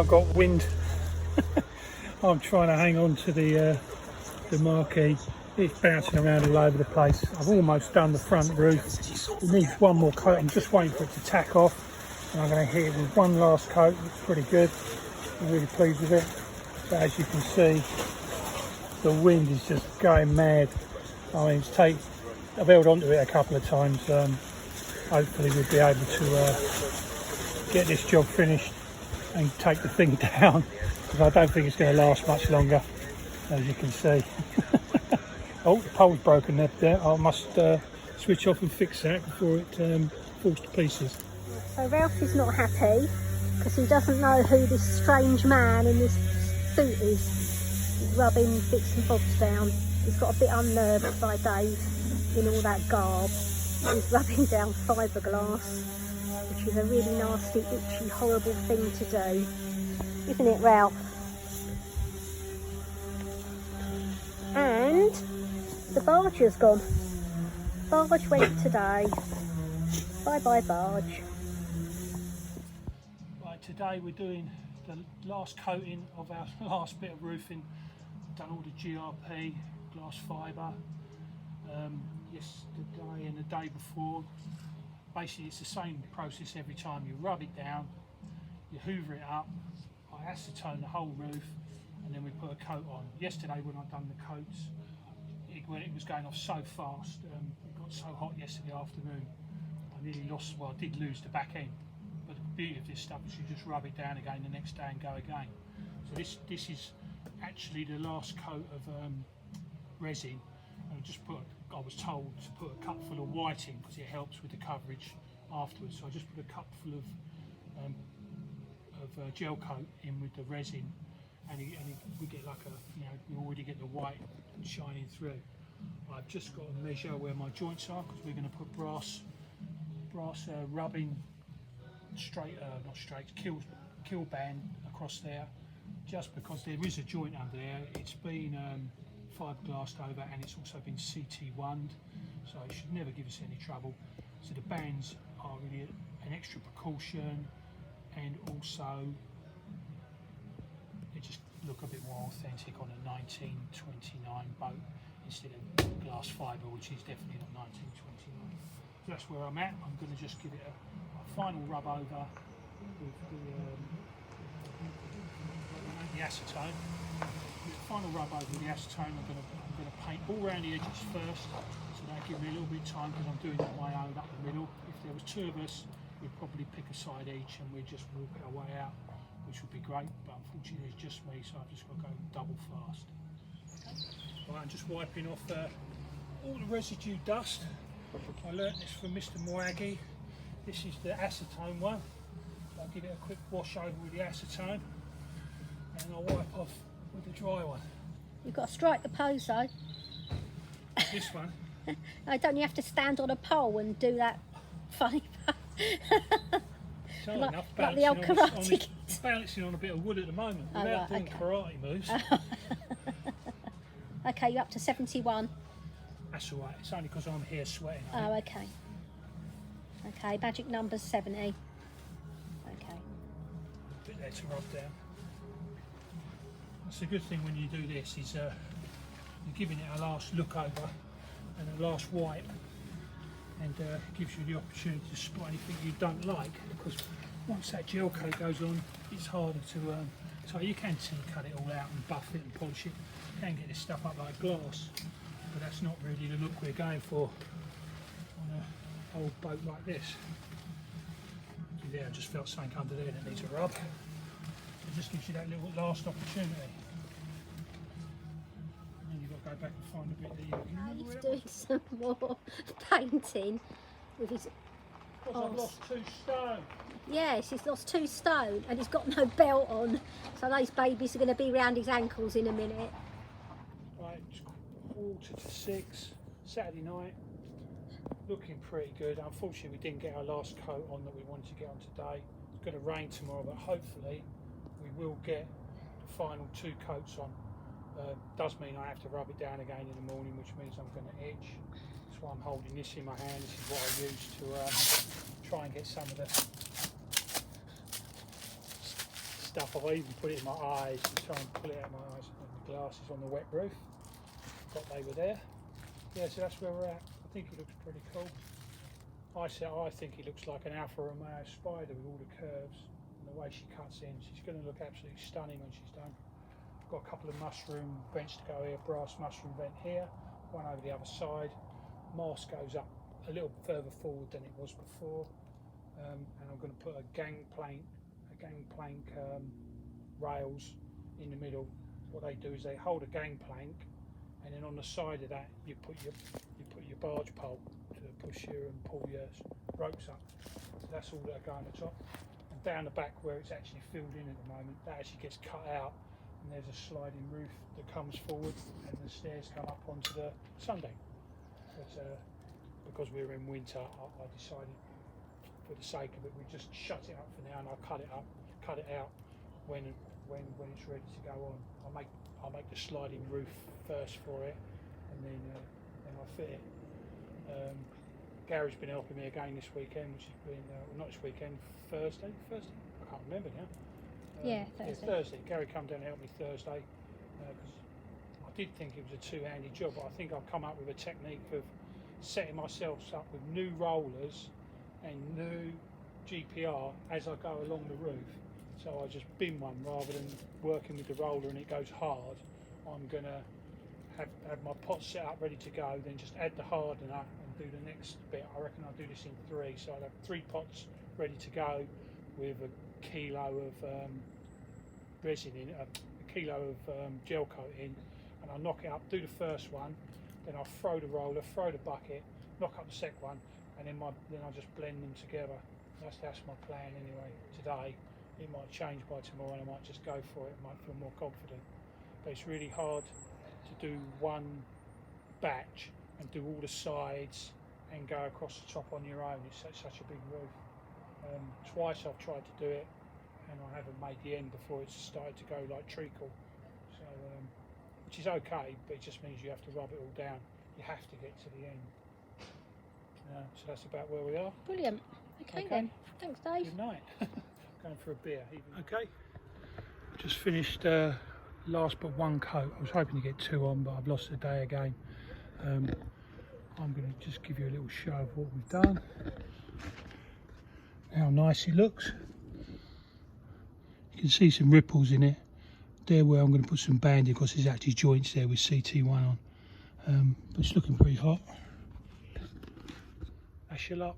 I've got wind. I'm trying to hang on to the marquee. It's bouncing around all over the place. I've almost done the front roof. It needs one more coat. I'm just waiting for it to tack off. And I'm going to hit it with one last coat. It's pretty good. I'm really pleased with it. But as you can see, the wind is just going mad. I mean, I've held onto it a couple of times. Hopefully we'll be able to get this job finished and take the thing down, because I don't think it's going to last much longer, as you can see. Oh, the pole's broken there. I must switch off and fix that before it falls to pieces. So Ralph is not happy because he doesn't know who this strange man in this suit is. He's rubbing bits and bobs down. He's got a bit unnerved by Dave in all that garb. He's rubbing down fiberglass, which is a really nasty, itchy, horrible thing to do. Isn't it, Ralph? And the barge has gone. Barge went today. Bye bye barge. Right, today we're doing the last coating of our last bit of roofing. Done all the GRP, glass fibre, yesterday and the day before. Basically it's the same process every time. You rub it down, you hoover it up, I acetone the whole roof, and then we put a coat on. Yesterday when I'd done the coats, when it was going off so fast, it got so hot yesterday afternoon, I nearly lost, well I did lose the back end. But the beauty of this stuff is you just rub it down again the next day and go again. So this is actually the last coat of resin. I was told to put a cupful of whiting because it helps with the coverage afterwards. So I just put a cupful of gel coat in with the resin, and we get like you already get the white shining through. I've just got to measure where my joints are because we're going to put brass rubbing kill band across there, just because there is a joint under there. It's been fiberglassed over and it's also been CT1'd, so it should never give us any trouble. So the bands are really an extra precaution, and also they just look a bit more authentic on a 1929 boat instead of glass fibre, which is definitely not 1929. So that's where I'm at. I'm going to just give it a final rub over with the acetone. Final rub over with the acetone. I'm going to paint all around the edges first, so that'll give me a little bit of time because I'm doing it on my own up the middle. If there was two of us, we'd probably pick a side each and we'd just walk our way out, which would be great, but unfortunately it's just me, so I've just got to go double fast. Okay. Right, I'm just wiping off all the residue dust. I learnt this from Mr. Mwagi. This is the acetone one. So I'll give it a quick wash over with the acetone, and I'll wipe off with the dry one. You've got to strike the pose though. This one? No, don't you have to stand on a pole and do that funny pose? like the old karate kid. I'm balancing on a bit of wood at the moment without doing karate moves. Okay, you're up to 71. That's alright, it's only because I'm here sweating. Oh, okay. Okay, magic number's 70. Okay. A bit there to rub down. That's a good thing when you do this, is you're giving it a last look over and a last wipe, and gives you the opportunity to spot anything you don't like, because once that gel coat goes on, it's harder to so you can cut it all out and buff it and polish it. You can get this stuff up like glass, but that's not really the look we're going for on an old boat like this. There, I just felt something under there that needs a rub. It just gives you that little last opportunity. And then you've got to go back and find a bit that you can remember. He's doing some more painting with his Because I've lost 2 stone. Yes, he's lost 2 stone and he's got no belt on, so those babies are going to be round his ankles in a minute. Right, it's 5:45, Saturday night. Looking pretty good. Unfortunately, we didn't get our last coat on that we wanted to get on today. It's going to rain tomorrow, but hopefully we will get the final 2 coats on. Does mean I have to rub it down again in the morning, which means I'm going to itch. That's why I'm holding this in my hand. This is what I use to try and get some of the stuff. I've even put it in my eyes to try and pull it out of my eyes. And the glasses on the wet roof. Thought they were there. Yeah, so that's where we're at. I think it looks pretty cool. I think it looks like an Alfa Romeo Spider with all the curves and the way she cuts in. She's going to look absolutely stunning when she's done. I've got a couple of mushroom vents to go here, brass mushroom vent here, one over the other side. Mast goes up a little further forward than it was before, and I'm going to put a gangplank rails in the middle. What they do is they hold a gangplank, and then on the side of that you put your barge pole to push you and pull your ropes up. So that's all that go on the top. And down the back where it's actually filled in at the moment, that actually gets cut out, and there's a sliding roof that comes forward, and the stairs come up onto the Sunday. But because we're in winter, I decided, for the sake of it, we just shut it up for now, and I'll cut it out when it's ready to go on. I'll make the sliding roof first for it, and then I'll fit it. Gary's been helping me again this weekend, which has been not this weekend, Thursday. I can't remember now. Yeah, Thursday. It's Thursday. Gary come down and helped me Thursday because I did think it was a two-handed job, but I think I've come up with a technique of setting myself up with new rollers and new GPR as I go along the roof. So I just bin one rather than working with the roller and it goes hard. I'm gonna have my pot set up ready to go, then just add the hardener and do the next bit. I reckon I'll do this in 3, so I'll have 3 pots ready to go with a kilo of resin in, a kilo of gel coat in, and I'll knock it up, do the first one, then I'll throw the roller, throw the bucket, knock up the second one, and then I'll just blend them together. That's my plan anyway. Today it might change by tomorrow, and I might just go for it. I might feel more confident. But it's really hard to do one batch and do all the sides and go across the top on your own. It's such a big roof. Twice I've tried to do it, and I haven't made the end before it's started to go like treacle. So, which is okay, but it just means you have to rub it all down. You have to get to the end. So that's about where we are. Brilliant. Okay then. Thanks, Dave. Good night. Going for a beer. Okay. Just finished last but one coat. I was hoping to get 2 on, but I've lost the day again. I'm going to just give you a little show of what we've done. How nice it looks. You can see some ripples in it. There where I'm going to put some banding because there's actually joints there with CT1 on. But it's looking pretty hot. That's your lot.